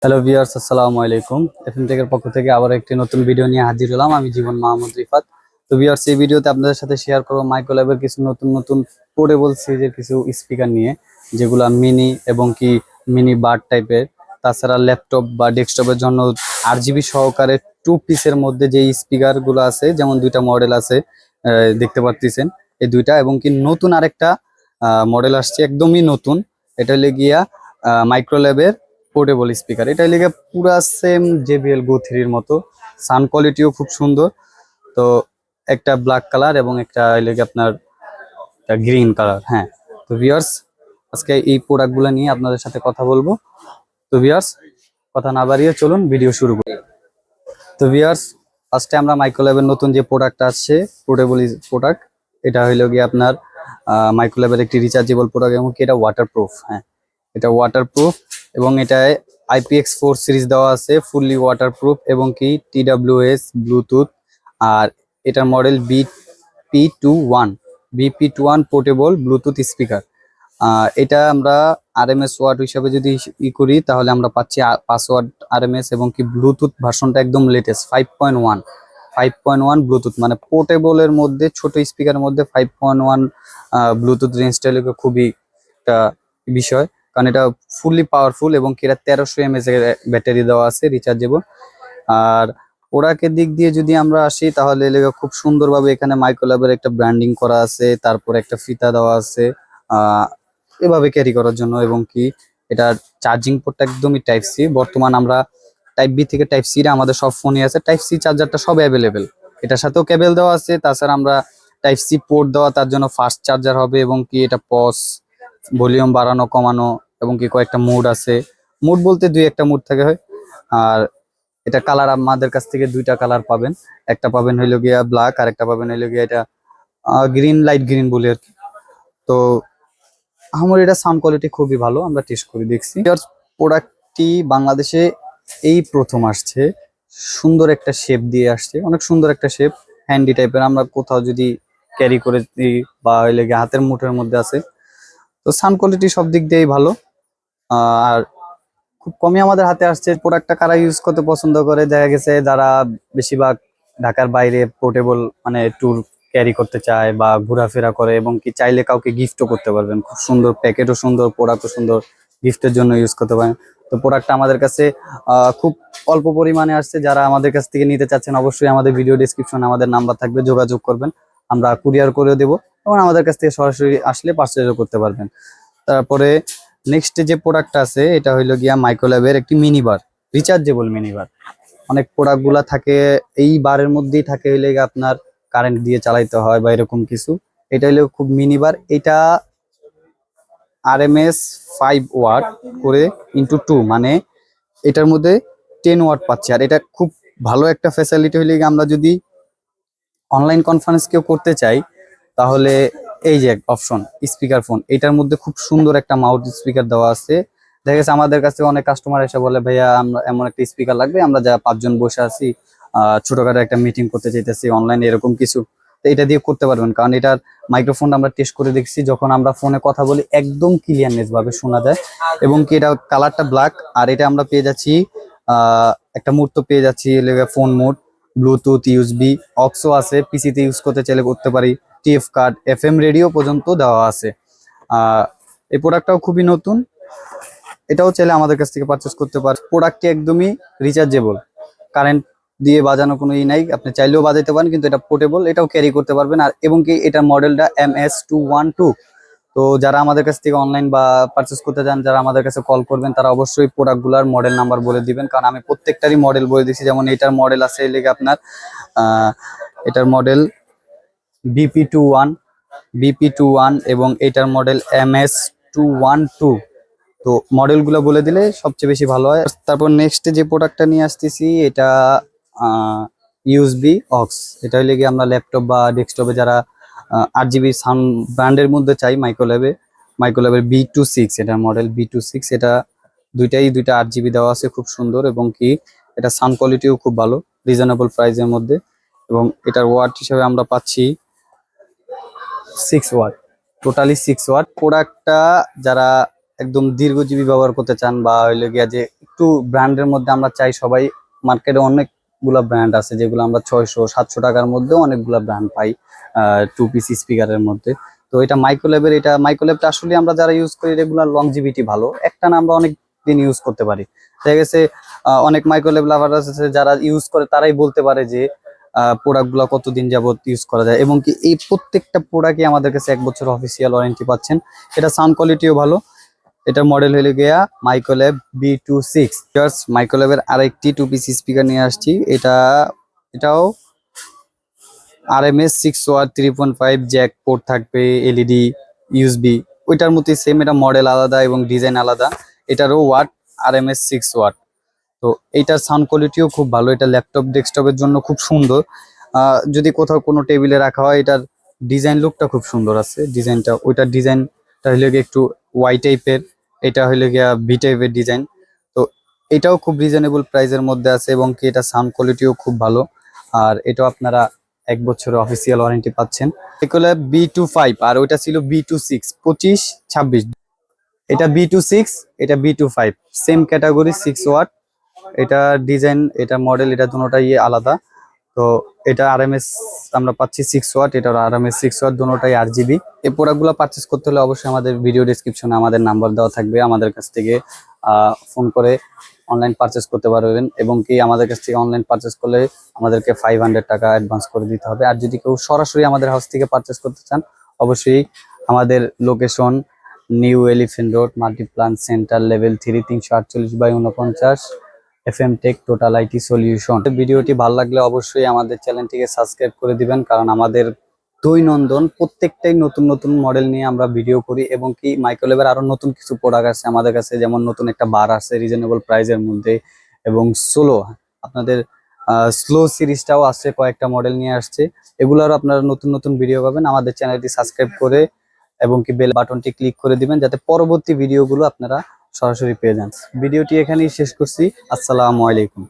Hello viewers, আসসালামু আলাইকুম। এফএমটেকের পক্ষ থেকে আবার একটি নতুন ভিডিও নিয়ে হাজির হলাম। আমি জীবন মাহমুদ রিফাত। তো ভিউয়ার্স, এই ভিডিওতে আপনাদের সাথে শেয়ার করব মাইক্রোল্যাবের কিছু নতুন নতুন পোর্টেবল সিরিজের কিছু স্পিকার নিয়ে, যেগুলা মিনি এবং কি মিনি বাড টাইপের। তাছাড়া ল্যাপটপ বা ডেস্কটপের জন্য RGB সহকারে 2 পিসের মধ্যে যে স্পিকারগুলো আছে, যেমন দুইটা মডেল আছে, দেখতে পাচ্ছেন এই দুইটা। এবং কি নতুন আরেকটা মডেল আসছে, একদমই নতুন। এটা হলে গিয়া মাইক্রোল্যাবের পোর্টেবল স্পিকার। এটা লেগে পুরা সেম JBL Go 3 এর মতো, সাউন্ড কোয়ালিটিও খুব সুন্দর। তো একটা ব্ল্যাক কালার এবং একটা লেগে আপনার গ্রিন কালার। হ্যাঁ, তো ভিউয়ার্স, আজকে এই প্রোডাক্টগুলো নিয়ে আপনাদের সাথে কথা বলবো। তো ভিউয়ার্স, কথা না বাড়িয়ে চলুন ভিডিও শুরু করি। তো ভিউয়ার্স, ফার্স্টে আমরা মাইক্রোল্যাবের নতুন যে প্রোডাক্ট আসছে, পোর্টেবল প্রোডাক্ট, এটা হইলো গিয়ে আপনার মাইক্রোল্যাবের একটি রিচার্জেবল প্রোডাক্ট এবং কি এটা ওয়াটারপ্রুফ। হ্যাঁ, এটা ওয়াটারপ্রুফ এবং এটায় IPX4 সিরিজ দেওয়া আছে, ফুললি ওয়াটারপ্রুফ এবং কি TWS ব্লুটুথ। আর এটার model BP21 portable Bluetooth speaker. এটা আমরা RMS ওয়াট হিসাবে যদি করি, তাহলে আমরা পাচ্ছি 5 ওয়াট RMS এবং কি ব্লুটুথ ভার্সনটা একদম লেটেস্ট 5.1 ব্লুটুথ, মানে পোর্টেবলের মধ্যে ছোট স্পিকারের মধ্যে 5.1 ব্লুটুথ রেঞ্জটা খুবই একটা বিষয়, কারণ এটা ফুললি পাওয়ারফুল এবং কি এটা 1300 mAh এর ব্যাটারি দেওয়া আছে, রিচার্জেবল। আর প্রোডাক্টের দিক দিয়ে যদি আমরা আসি, তাহলে খুব সুন্দরভাবে এখানে মাইক্রোল্যাবের একটা ব্র্যান্ডিং করা আছে, তারপর একটা ফিতা দেওয়া আছে এভাবে ক্যারি করার জন্য। এবং কি এটা চার্জিং পোর্টটা একদমই টাইপ সি। বর্তমান আমরা টাইপ বি থেকে টাইপ সি আমাদের সব ফোনই আছে, টাইপ সি চার্জারটা সব অ্যাভেলেবেল। এটার সাথেও কেবল দেওয়া আছে, তাছাড়া আমরা টাইপ সি পোর্ট দেওয়া, তার জন্য ফাস্ট চার্জার হবে। এবং কি এটা পজ, ভলিউম বাড়ানো কমানো এবং কি কয়েকটা মুড আছে। মুড বলতে দুই একটা মুড থাকে হয়। আর এটা কালার আমাদের কাছ থেকে দুইটা কালার পাবেন, একটা পাবেন হইলো গিয়া ব্ল্যাক, আর একটা পাবেন হইলো গিয়া এটা গ্রিন, লাইট গ্রিন বলে আর কি। তো আমার এটা সাউন্ড কোয়ালিটি খুবই ভালো, আমরা টেস্ট করে দেখছি। প্রোডাক্টটি বাংলাদেশে এই প্রথম আসছে, সুন্দর একটা শেপ দিয়ে আসছে, অনেক সুন্দর একটা শেপ, হ্যান্ডি টাইপের। আমরা কোথাও যদি ক্যারি করে দিই বা হইলে গিয়ে হাতের মুঠের মধ্যে আছে। তো সাউন্ড কোয়ালিটি সব দিক দিয়েই ভালো। আর খুব কমই আমাদের হাতে আসছে। প্রোডাক্টটা কারা ইউজ করতে পছন্দ করে, দেখা গেছে যারা বেশিরভাগ ঢাকার বাইরে পোর্টেবল মানে ট্যুর ক্যারি করতে চায় বা ঘোরাফেরা করে, এবং কি চাইলে কাউকে গিফটও করতে পারবেন। খুব সুন্দর, প্যাকেটও সুন্দর, প্রোডাক্টও সুন্দর, গিফটের জন্য ইউজ করতে পারেন। তো প্রোডাক্টটা আমাদের কাছে খুব অল্প পরিমাণে আসছে। যারা আমাদের কাছ থেকে নিতে চাচ্ছেন, অবশ্যই আমাদের ভিডিও ডিসক্রিপশনে আমাদের নাম্বার থাকবে, যোগাযোগ করবেন, আমরা কুরিয়ার করে দেবো এবং আমাদের কাছ থেকে সরাসরি আসলে পারচেজও করতে পারবেন। তারপরে নেক্সট যে প্রোডাক্ট আছে, এটা হইলো গিয়া মাইক্রোল্যাবের একটি মিনিবার, রিচার্জেবল মিনিবার। অনেক প্রোডাক্ট গুলা থাকে এই বারের মধ্যেই থাকে, হইলে গিয়ে আপনার কারেন্ট দিয়ে চালাইতে হয় বা এরকম কিছু। এটা হইলো খুব মিনিবার। এটা RMS 5 ওয়াট করে ইন্টু 2, মানে এটার মধ্যে 10 ওয়াট পাচ্ছি। আর এটা খুব ভালো একটা ফ্যাসিলিটি হইলে গিয়ে আমরা যদি অনলাইন কনফারেন্স কেউ করতে চাই, তাহলে এই যে অপশন স্পিকার ফোন, এটার মধ্যে খুব সুন্দর একটা মাউথ স্পিকার দেওয়া আছে। দেখা গেছে আমাদের কাছে অনেক কাস্টমার এসে বলে, ভাইয়া আমরা এমন একটা স্পিকার লাগবে, আমরা যা 5 জন বসে আছি, ছোটখাটো একটা মিটিং করতে চাইতেছি অনলাইনে, এরকম কিছু। তো এটা দিয়ে করতে পারবেন, কারণ এটার মাইক্রোফোনটা আমরা টেস্ট করে দেখছি, যখন আমরা ফোনে কথা বলি একদম ক্লিয়ারনেস ভাবে শোনা যায়। এবং কি এটা কালারটা ব্ল্যাক। আর এটা আমরা পেয়ে যাচ্ছি একটা মুড, তো পেয়ে যাচ্ছি ফোন মুড, ব্লুটুথ, USB, অক্সও আছে, পিসিতে ইউজ করতে চাইলে করতে পারি, TF কার্ড, FM রেডিও পর্যন্ত দেওয়া আছে। এই প্রোডাক্টটাও খুবই নতুন, এটাও চাইলে আমাদের কাছ থেকে পারচেস করতে পারে। প্রোডাক্টটি একদমই রিচার্জেবল, কারেন্ট দিয়ে বাজানো কোনো নাই, আপনি চাইলেও বাজাইতে পারেন, কিন্তু এটা পোর্টেবল, এটাও ক্যারি করতে পারবেন। আর এবং কি এটার মডেলটা MS212। তো যারা আমাদের কাছ থেকে অনলাইন বা পারচেস করতে চান, যারা আমাদের কাছে কল করবেন, তারা অবশ্যই প্রোডাক্টগুলোর মডেল নাম্বার বলে দিবেন, কারণ আমি প্রত্যেকটারই মডেল বলে দিচ্ছি। যেমন এটার মডেল আছে লেগে আপনার এটার মডেল BP21 এবং এটার মডেল MS212। তো মডেলগুলো বলে দিলে সবচেয়ে বেশি ভালো হয়। তারপর নেক্সট যে প্রোডাক্টটা নিয়ে আসতেছি, এটা USB অক্স। এটা হলে গিয়ে আমরা ল্যাপটপ বা ডেস্কটপে যারা RGB সাউন্ড ব্র্যান্ডের মধ্যে চাই, মাইক্রোল্যাবের B26, এটার মডেল B26। এটা দুইটা RGB দেওয়া আছে, খুব সুন্দর। এবং কি এটা সাউন্ড কোয়ালিটিও খুব ভালো, রিজনেবল প্রাইসের মধ্যে। এবং এটার ওয়াট হিসেবে আমরা পাচ্ছি 6 ওয়াট, টোটালি 6 ওয়াট। প্রোডাক্টটা যারা একদম দীর্ঘজীবী ব্যবহার করতে চান, বা হইলে গিয়া যে একটু ব্র্যান্ডের মধ্যে আমরা চাই সবাই। মার্কেটে অনেকগুলা ব্র্যান্ড আছে যেগুলো আমরা 600-700 টাকার মধ্যে অনেকগুলা ব্র্যান্ড পাই 2 পিস স্পিকারের মধ্যে। তো এটা মাইক্রোল্যাবের, এটা মাইক্রোল্যাবটা আসলে আমরা যারা ইউজ করি রেগুলার লংজিভিটি ভালো, একটা না আমরা অনেক দিন ইউজ করতে পারি। দেখা গেছে অনেক মাইক্রোল্যাব লাভার আছে যারা ইউজ করে তারাই বলতে পারে যে প্রোডাক্ট গুলা কতদিন যাবত ইউজ করা যায়, এবং কি এই প্রত্যেকটা প্রোডাক্টই আমাদের কাছে 1 বছর অফিসিয়াল ওয়ারেন্টি পাচ্ছেন। এটা সাউন্ড কোয়ালিটিও ভালো। এটার মডেল হলো গিয়া মাইক্রোল্যাব B26। মাইক্রোল্যাবের আরেকটি 2 পিস স্পিকার নিয়ে আসছি। এটাও RMS 6 ওয়াট 3.5 জ্যাক পোর্ট থাকবে, এলইডি, ইউএসবি। ওইটার মতোই সেম, এটা মডেল আলাদা এবং ডিজাইন আলাদা। এটারও ওয়াট RMS 6 ওয়াট। তো এইটার সাউন্ড কোয়ালিটিও খুব ভালো। এটা ল্যাপটপ ডেস্কটপের জন্য খুব সুন্দর। যদি কোথাও কোনো টেবিলে রাখা হয়, এটার ডিজাইন লুকটা খুব সুন্দর আছে। ডিজাইনটা, ওইটার ডিজাইনটা হইলে গিয়ে একটু ওয়াই টাইপের, এটা হইলে গিয়া ভি টাইপের ডিজাইন। তো এটাও খুব রিজনেবল প্রাইসের মধ্যে আছে, এবং কি এটা সাউন্ড কোয়ালিটিও খুব ভালো। আর এটাও আপনারা 1 বছরের অফিসিয়াল ওয়ারেন্টি পাচ্ছেন। এগুলো B25, আর ওইটা ছিল B26 25-26। এটা B26, এটা B25, সেম ক্যাটাগরি 6 ওয়াট। এটা ডিজাইন, এটা মডেল, এটা দুটোটাই আলাদা। তো এটা RMS আমরা পাচ্ছি 6 ওয়াট, এটার RMS 6 ওয়াট, দুটোটাই RGB। এই প্রোডাক্টগুলো পারচেজ করতে হলে অবশ্যই আমাদের ভিডিও ডেসক্রিপশনে আমাদের নাম্বার দেওয়া থাকবে। আমাদের কাছ থেকে ফোন করে অনলাইন পারচেজ করতে পারবেন, এবং কি আমাদের কাছ থেকে অনলাইন পারচেজ করলে আমাদেরকে 500 টাকা অ্যাডভান্স করে দিতে হবে। আর যদি কেউ সরাসরি আমাদের হাউস থেকে পারচেজ করতে চান, অবশ্যই আমাদের location new elephant road, Multiplan centre, level 3, 348/49 FM take total IT solution. ভিডিওটি ভালো লাগলে অবশ্যই আমাদের চ্যানেলটিকে সাবস্ক্রাইব করে দিবেন, কারণ আমাদের দৈনন্দিন প্রত্যেকটাই নতুন নতুন মডেল নিয়ে আমরা ভিডিও করি, এবং কি মাইক্রোল্যাবের আরো নতুন কিছু প্রোডাক্ট আছে আমাদের কাছে। যেমন নতুন একটা বার আছে রিজনেবল প্রাইসের মধ্যে, এবং স্লো, আপনাদের স্লো সিরিজটাও আছে, কয়েকটা মডেল নিয়ে আসছে। এগুলোরও আপনারা নতুন নতুন ভিডিও পাবেন। আমাদের চ্যানেলটি সাবস্ক্রাইব করে এবং কি বেল বাটনটি ক্লিক করে দিবেন, যাতে পরবর্তী ভিডিওগুলো আপনারা সরাসরি পেয়ে যান। ভিডিওটি এখানেই শেষ করছি। আসসালামু আলাইকুম।